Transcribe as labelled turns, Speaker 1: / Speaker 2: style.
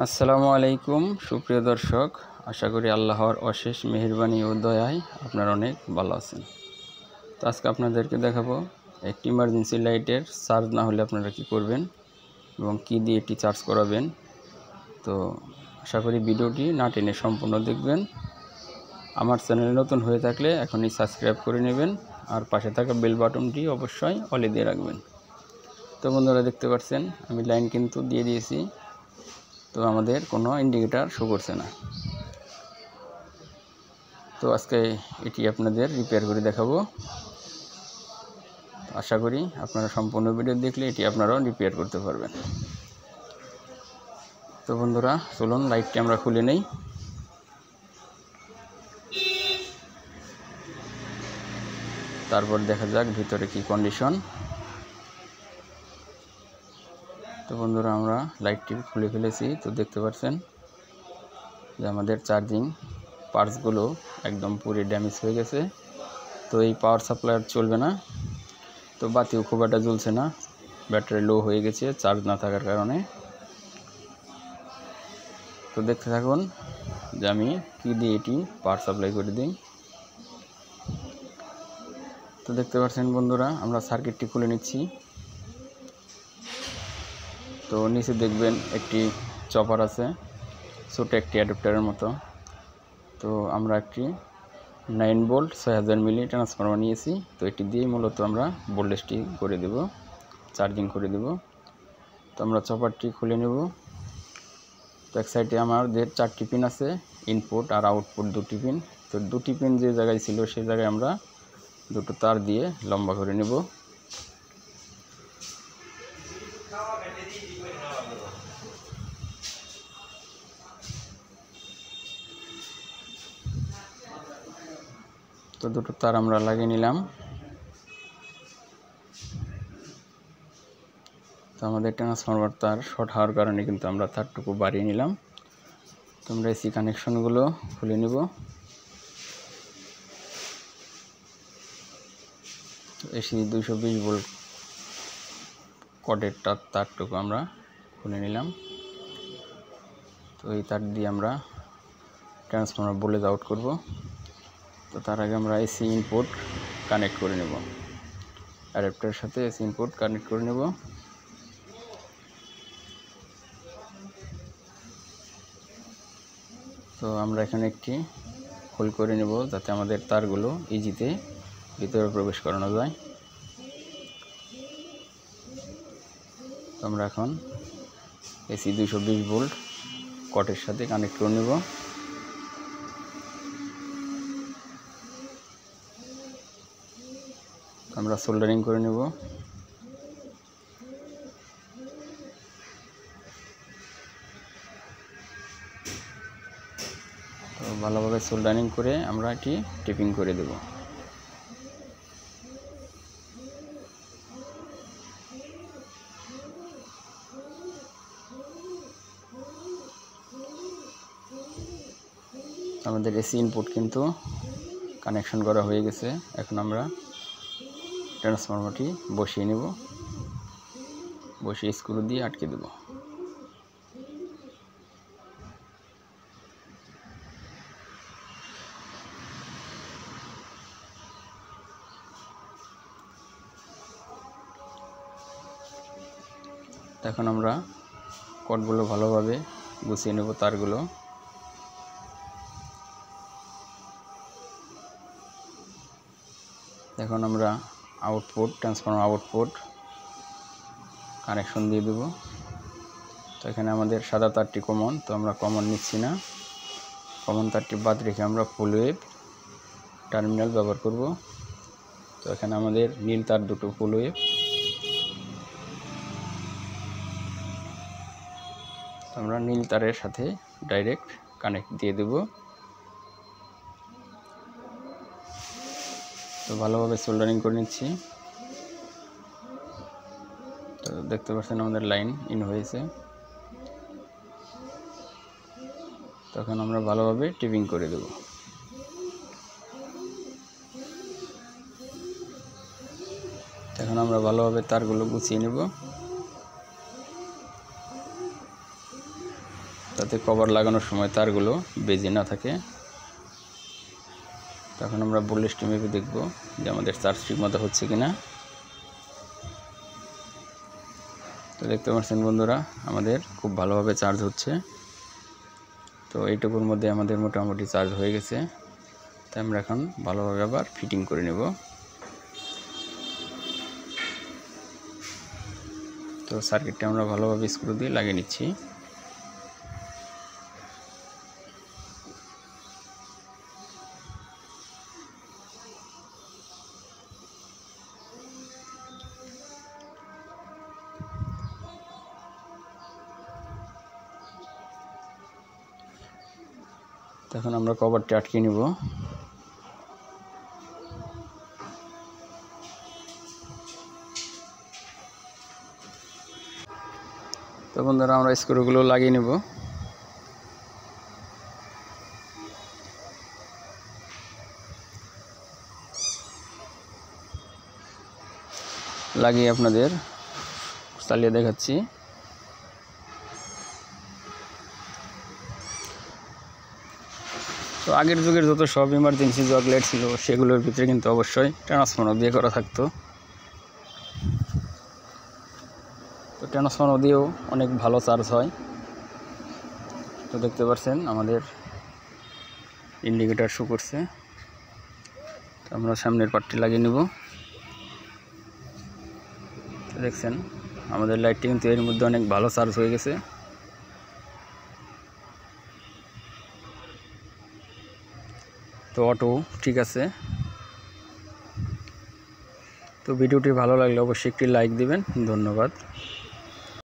Speaker 1: আসসালামু আলাইকুম সুপ্রিয় দর্শক, আশা করি আল্লাহর অশেষ মেহেরবানি ও দয়ায় আপনারা অনেক ভালো আছেন। তো আজকে আপনাদেরকে দেখাবো একটি ইমার্জেন্সি লাইটের চার্জ না হলে আপনারা কি করবেন এবং কি দিয়ে এটি চার্জ করাবেন। তো আশা করি ভিডিওটি না টেনে সম্পূর্ণ দেখবেন। আমার চ্যানেলে নতুন হয়ে থাকলে এখনই সাবস্ক্রাইব করে নেবেন আর পাশে থাকা বেল বাটনটি অবশ্যই অলে দিয়ে রাখবেন। তো বন্ধুরা, দেখতে পাচ্ছেন আমি লাইন কিন্তু দিয়ে দিয়েছি, তো আমাদের কোনো ইন্ডিকেটার শো করছে না। তো আজকে এটি আপনাদের রিপেয়ার করে দেখাবো। আশা করি আপনারা সম্পূর্ণ ভিডিও দেখলে এটি আপনারাও রিপেয়ার করতে পারবেন। তো বন্ধুরা, চলুন লাইটটি আমরা খুলে নেই। তারপর দেখা যাক ভিতরে কি কন্ডিশন। তো বন্ধুরা, আমরা লাইটটি খুলে ফেলেছি। তো দেখতে পাচ্ছেন যে আমাদের চার্জিং পার্টসগুলো একদম পুরো ড্যামেজ হয়ে গেছে। তো এই পাওয়ার সাপ্লাই চলবে না, তো বাতিও খুব একটা জ্বলছে না, ব্যাটারি লো হয়ে গেছে চার্জ না থাকার কারণে। তো দেখতে থাকুন যে আমি কি দিয়ে এটি পাওয়ার সাপ্লাই করে দিই। তো দেখতে পাচ্ছেন বন্ধুরা, আমরা সার্কিটটি খুলে নিচ্ছি। তো নিচে দেখবেন একটি চপার আছে, ছোটো একটি অ্যাডাপ্টারের মতো। তো আমরা একটি 9 ভোল্ট 6000 মিলি ট্রান্সফরমার নিয়েছি। তো এটি দিয়ে মূলত আমরা ভোল্টেজটি করে দেব, চার্জিং করে দেব। তো আমরা চপারটি খুলে নেব। তো এক সাইডে আমাদের 4টি পিন আছে, ইনপুট আর আউটপুট 2টি পিন। তো 2টি পিন যে জায়গায় ছিল সেই জায়গায় আমরা দুটো তার দিয়ে লম্বা করে নেব। তো দুটো তার আমরা লাগিয়ে নিলাম। তো আমাদের ট্রান্সফরমার তার শর্ট হওয়ার কারণে কিন্তু আমরা তারটুকু বাড়িয়ে নিলাম। তো আমরা এসি কানেকশনগুলো খুলে নেব। এসি 220 ভোল্ট কটের তারটুকু আমরা খুলে নিলাম। তো এই তার দিয়ে আমরা ট্রান্সফরমার ভোল্টেজ আউট করব। তো তার আগে আমরা এসি ইনপুট কানেক্ট করে নেব, অ্যাডাপ্টারের সাথে এসি ইনপুট কানেক্ট করে নেব। তো আমরা এখানে একটি হোল করে নেব যাতে আমাদের তারগুলো ইজিতে ভিতরে প্রবেশ করানো যায়। তো আমরা এখন এসি 220 ভোল্ট কটের সাথে কানেক্ট করে নেব। আমরা সোল্ডারিং করে নেব। তো ভালোভাবে সোল্ডারিং করে আমরা এটি টেপিং করে দেব। আমাদের এসি ইনপুট কিন্তু কানেকশন করা হয়ে গেছে। এখন আমরা ট্রান্সফরমারটি বসিয়ে নেব, বসিয়ে স্ক্রু দিয়ে আটকে দেব। এখন আমরা কর্ডগুলো ভালোভাবে গুছিয়ে নেব, তারগুলো। এখন আমরা আউটপুট ট্রান্সফরমার আউটপুট কানেকশন দিয়ে দেব। তো এখানে আমাদের সাদা তারটি কমন, তো আমরা কমন নিচ্ছি না, কমন তারটি বাদ রেখে আমরা ফুল ওয়েভ টার্মিনাল ব্যবহার করব। তো এখানে আমাদের নীল তার দুটো ফুল ওয়েভ, আমরা নীল তারের সাথে ডাইরেক্ট কানেক্ট দিয়ে দেব। তো ভালোভাবে সোল্ডারিং করে নিচ্ছি। তো দেখতে পাচ্ছেন আমাদের লাইন ইন হয়েছে। তখন আমরা ভালোভাবে টিপিং করে দেব। এখন আমরা ভালোভাবে তারগুলো গুছিয়ে নেব। যাতে কভার লাগানোর সময় তারগুলো বেজে না থাকে। তখন আমরা বুলেট মেপে দেখব যে আমাদের চার্জ ঠিকমতো হচ্ছে কিনা। তো দেখতে পাচ্ছেন বন্ধুরা, আমাদের খুব ভালোভাবে চার্জ হচ্ছে। তো এইটুকুর মধ্যে আমাদের মোটামুটি চার্জ হয়ে গেছে। তাই আমরা এখন ভালোভাবে আবার ফিটিং করে নেব। তো সার্কিটটা আমরা ভালোভাবে স্ক্রু দিয়ে লাগিয়ে নিচ্ছি। তখন আমরা কভারটা আটকে নিব। তো বন্ধুরা, আমরা স্ক্রুগুলো লাগিয়ে নেব। লাগিয়ে আপনাদের চালিয়ে দেখাচ্ছি। তো আগের যুগের যত সব ইমার্জেন্সি জগলেট ছিল সেগুলোর ভিতরে কিন্তু অবশ্যই ট্রান্সফর্মার দিয়ে করা থাকতো। তো ট্রান্সফর্মার দিয়েও অনেক ভালো চার্জ হয়। তো দেখতে পাচ্ছেন আমাদের ইন্ডিকেটর শো করছে। তো আমরা সামনের পার্টটি লাগিয়ে নেব। দেখছেন আমাদের লাইটটি কিন্তু এর মধ্যে অনেক ভালো চার্জ হয়ে গেছে। তো অটো ঠিক আছে। তো ভিডিওটি ভালো লাগলে অবশ্যই একটি লাইক দিবেন। ধন্যবাদ।